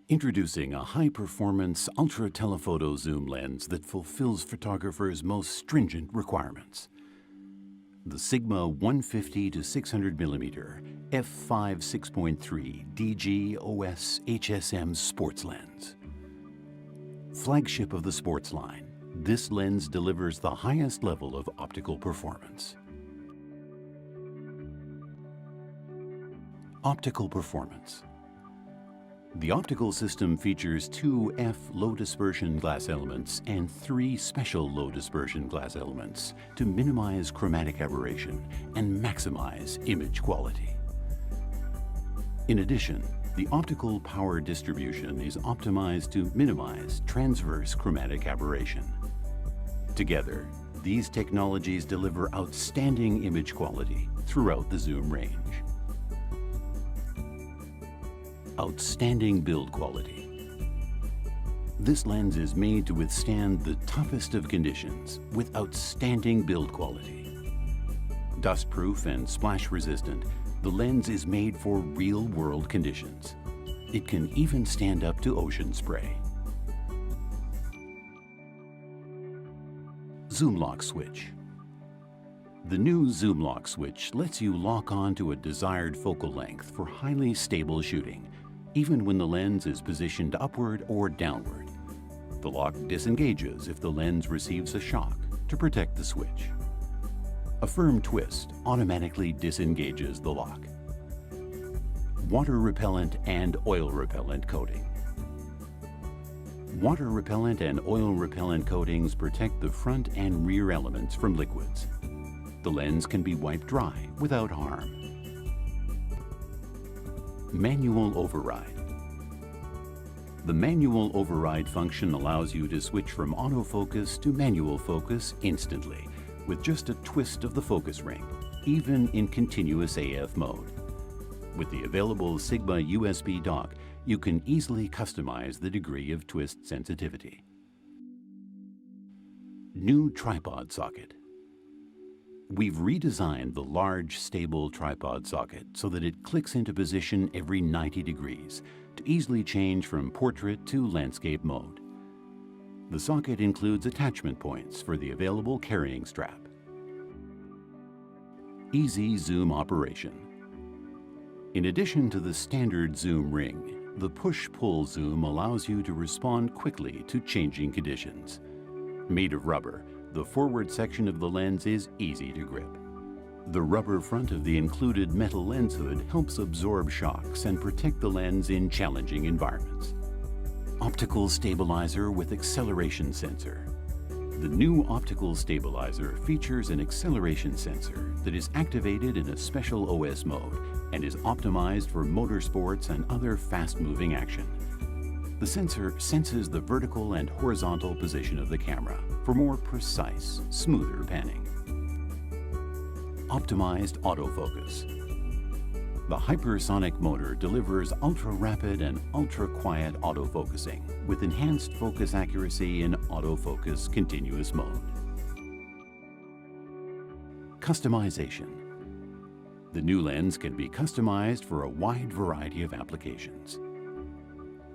Introducing a high-performance ultra-telephoto zoom lens that fulfills photographers' most stringent requirements. The Sigma 150 to 600 mm f5 6.3 DG OS HSM sports lens. Flagship of the sports line, this lens delivers the highest level of optical performance. Optical performance. The optical system features 2 F low dispersion glass elements and 3 special low dispersion glass elements to minimize chromatic aberration and maximize image quality. In addition, the optical power distribution is optimized to minimize transverse chromatic aberration. Together, these technologies deliver outstanding image quality throughout the zoom range. Outstanding build quality. This lens is made to withstand the toughest of conditions with outstanding build quality. Dust-proof and splash-resistant, the lens is made for real-world conditions. It can even stand up to ocean spray. Zoom lock switch. The new zoom lock switch lets you lock on to a desired focal length for highly stable shooting, even when the lens is positioned upward or downward. The lock disengages if the lens receives a shock to protect the switch. A firm twist automatically disengages the lock. Water repellent and oil repellent coating. Water repellent and oil repellent coatings protect the front and rear elements from liquids. The lens can be wiped dry without harm. Manual override. The manual override function allows you to switch from autofocus to manual focus instantly with just a twist of the focus ring, even in continuous AF mode. With the available Sigma USB dock, you can easily customize the degree of twist sensitivity. New tripod socket. We've redesigned the large, stable tripod socket so that it clicks into position every 90 degrees to easily change from portrait to landscape mode. The socket includes attachment points for the available carrying strap. Easy zoom operation. In addition to the standard zoom ring, the push-pull zoom allows you to respond quickly to changing conditions. Made of rubber, the forward section of the lens is easy to grip. The rubber front of the included metal lens hood helps absorb shocks and protect the lens in challenging environments. Optical stabilizer with acceleration sensor. The new optical stabilizer features an acceleration sensor that is activated in a special OS mode and is optimized for motorsports and other fast-moving action. The sensor senses the vertical and horizontal position of the camera for more precise, smoother panning. Optimized autofocus. The hypersonic motor delivers ultra-rapid and ultra-quiet autofocusing with enhanced focus accuracy in autofocus continuous mode. Customization. The new lens can be customized for a wide variety of applications.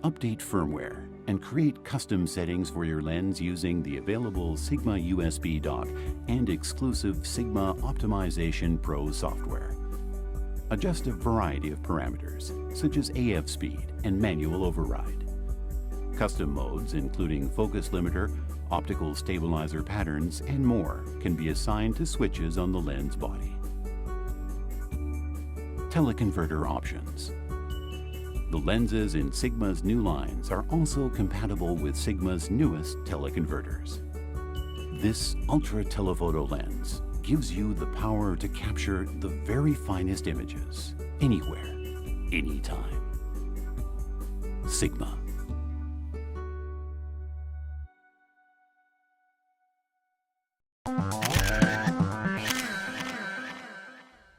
Update firmware and create custom settings for your lens using the available Sigma USB dock and exclusive Sigma Optimization Pro software. Adjust a variety of parameters, such as AF speed and manual override. Custom modes, including focus limiter, optical stabilizer patterns, and more, can be assigned to switches on the lens body. Teleconverter options. The lenses in Sigma's new lines are also compatible with Sigma's newest teleconverters. This ultra-telephoto lens gives you the power to capture the very finest images, anywhere, anytime. Sigma.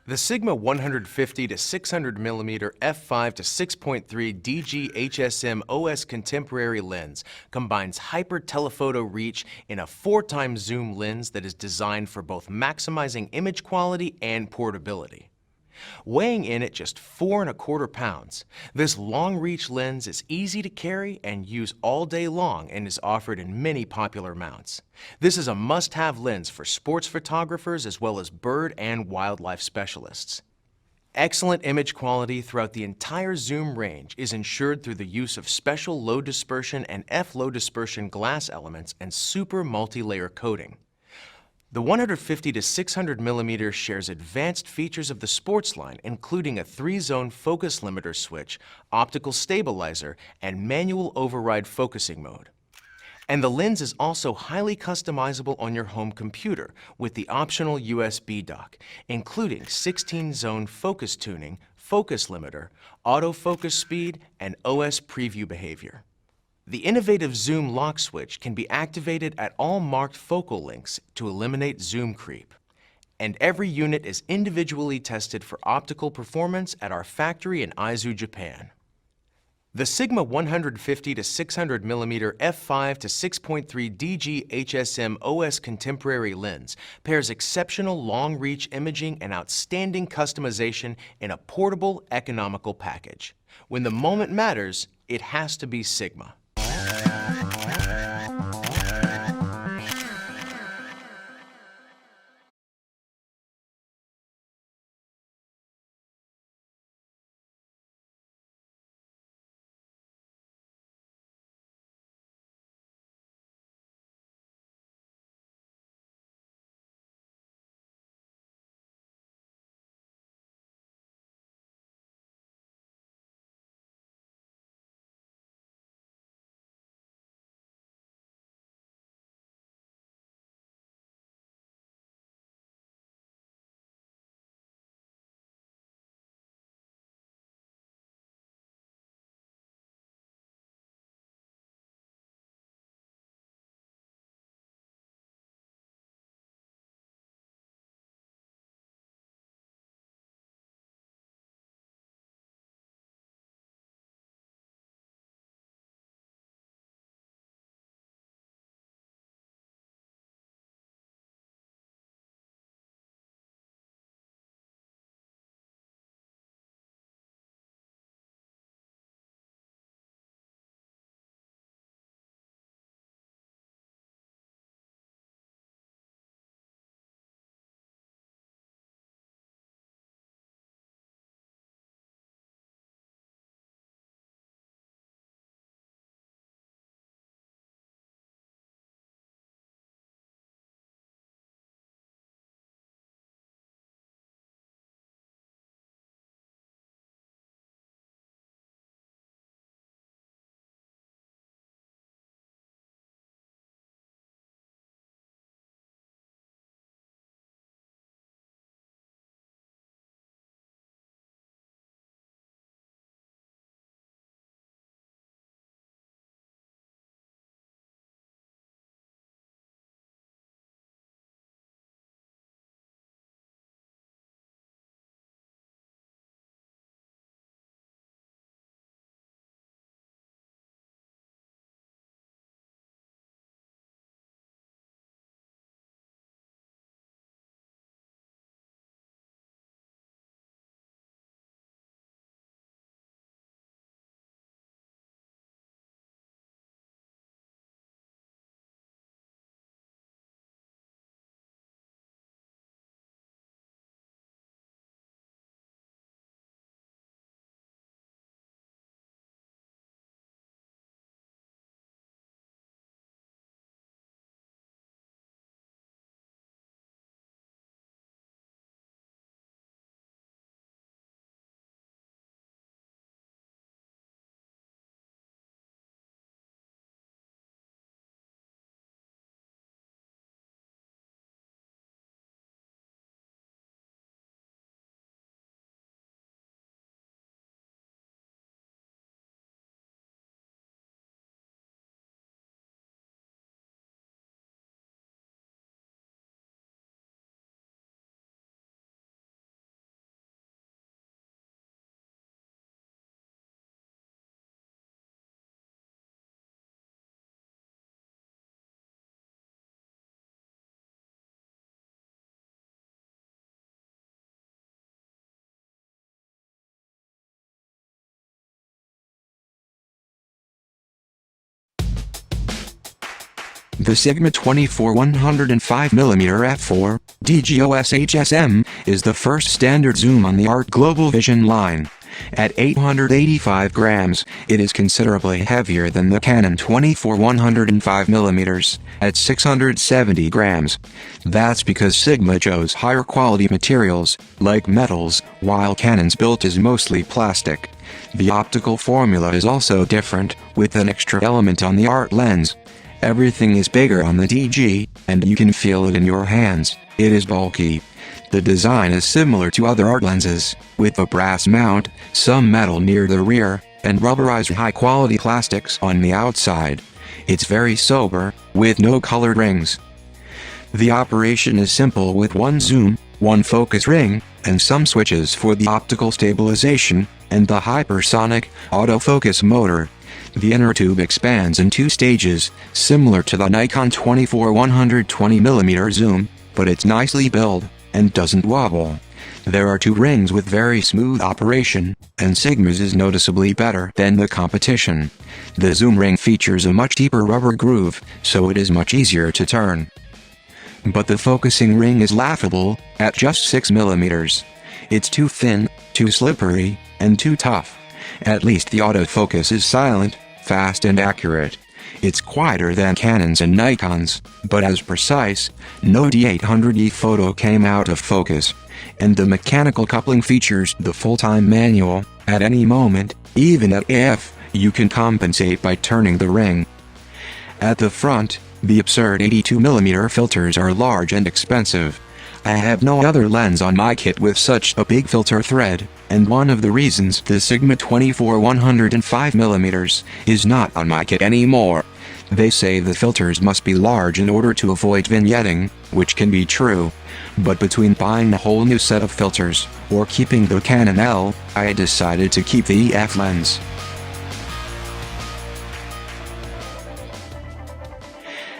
The Sigma 150 to 600 mm f5 to 6.3 DG HSM OS contemporary lens combines hyper telephoto reach in a 4x zoom lens that is designed for both maximizing image quality and portability. Weighing in at just 4¼ pounds, this long-reach lens is easy to carry and use all day long and is offered in many popular mounts. This is a must-have lens for sports photographers as well as bird and wildlife specialists. Excellent image quality throughout the entire zoom range is ensured through the use of special low dispersion and F-low dispersion glass elements and super multi-layer coating. The 150 to 600 mm shares advanced features of the sports line, including a 3-zone focus limiter switch, optical stabilizer, and manual override focusing mode. And the lens is also highly customizable on your home computer with the optional USB dock, including 16-zone focus tuning, focus limiter, autofocus speed, and OS preview behavior. The innovative zoom lock switch can be activated at all marked focal lengths to eliminate zoom creep. And every unit is individually tested for optical performance at our factory in Aizu, Japan. The Sigma 150 to 600 mm f5 to 6.3 DG HSM OS contemporary lens pairs exceptional long-reach imaging and outstanding customization in a portable, economical package. When the moment matters, it has to be Sigma. The Sigma 24-105mm f4 DGOS HSM is the first standard zoom on the ART Global Vision line. At 885 grams, it is considerably heavier than the Canon 24-105mm at 670 grams. That's because Sigma chose higher quality materials, like metals, while Canon's built is mostly plastic. The optical formula is also different, with an extra element on the ART lens. Everything is bigger on the DG, and you can feel it in your hands. It is bulky. The design is similar to other ART lenses, with a brass mount, some metal near the rear, and rubberized high-quality plastics on the outside. It's very sober, with no colored rings. The operation is simple with one zoom, one focus ring, and some switches for the optical stabilization, and the hypersonic autofocus motor. The inner tube expands in two stages, similar to the Nikon 24-120mm zoom, but it's nicely built and doesn't wobble. There are two rings with very smooth operation, and Sigma's is noticeably better than the competition. The zoom ring features a much deeper rubber groove, so it is much easier to turn. But the focusing ring is laughable, at just 6mm. It's too thin, too slippery, and too tough. At least the autofocus is silent, fast and accurate. It's quieter than Canon's and Nikon's, but as precise. No D800E photo came out of focus. And the mechanical coupling features the full-time manual. At any moment, even at AF, you can compensate by turning the ring. At the front, the absurd 82mm filters are large and expensive. I have no other lens on my kit with such a big filter thread, and one of the reasons the Sigma 24-105mm is not on my kit anymore. They say the filters must be large in order to avoid vignetting, which can be true. But between buying a whole new set of filters, or keeping the Canon L, I decided to keep the EF lens.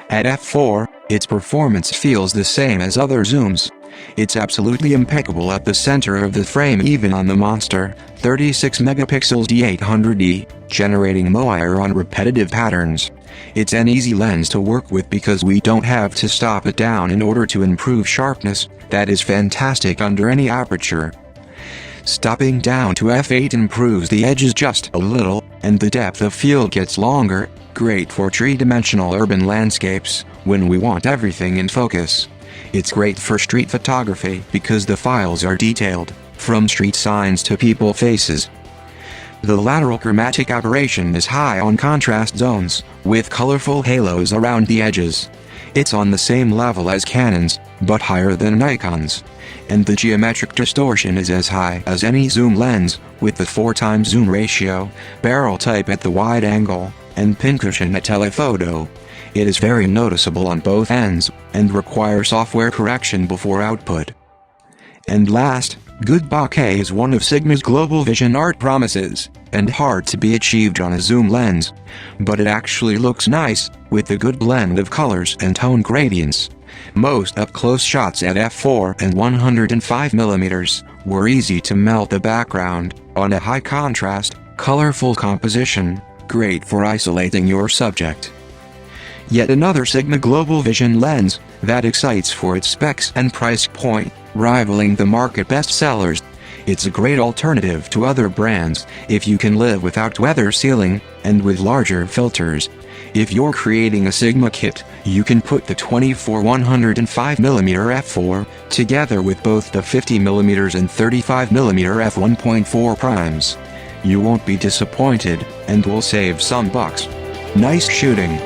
At f4, its performance feels the same as other zooms. It's absolutely impeccable at the center of the frame even on the monster, 36MP D800E, generating moire on repetitive patterns. It's an easy lens to work with because we don't have to stop it down in order to improve sharpness. That is fantastic under any aperture. Stopping down to f8 improves the edges just a little, and the depth of field gets longer, great for three-dimensional urban landscapes, when we want everything in focus. It's great for street photography because the files are detailed, from street signs to people faces. The lateral chromatic aberration is high on contrast zones, with colorful halos around the edges. It's on the same level as Canon's, but higher than Nikon's. And the geometric distortion is as high as any zoom lens, with the 4x zoom ratio, barrel type at the wide angle, and pincushion at telephoto. It is very noticeable on both ends, and requires software correction before output. And last, good bokeh is one of Sigma's Global Vision ART promises, and hard to be achieved on a zoom lens. But it actually looks nice, with a good blend of colors and tone gradients. Most up-close shots at f4 and 105mm were easy to melt the background, on a high-contrast, colorful composition, great for isolating your subject. Yet another Sigma Global Vision lens that excites for its specs and price point, rivaling the market bestsellers. It's a great alternative to other brands if you can live without weather sealing and with larger filters. If you're creating a Sigma kit, you can put the 24-105mm f4 together with both the 50mm and 35mm f1.4 primes. You won't be disappointed, and will save some bucks. Nice shooting!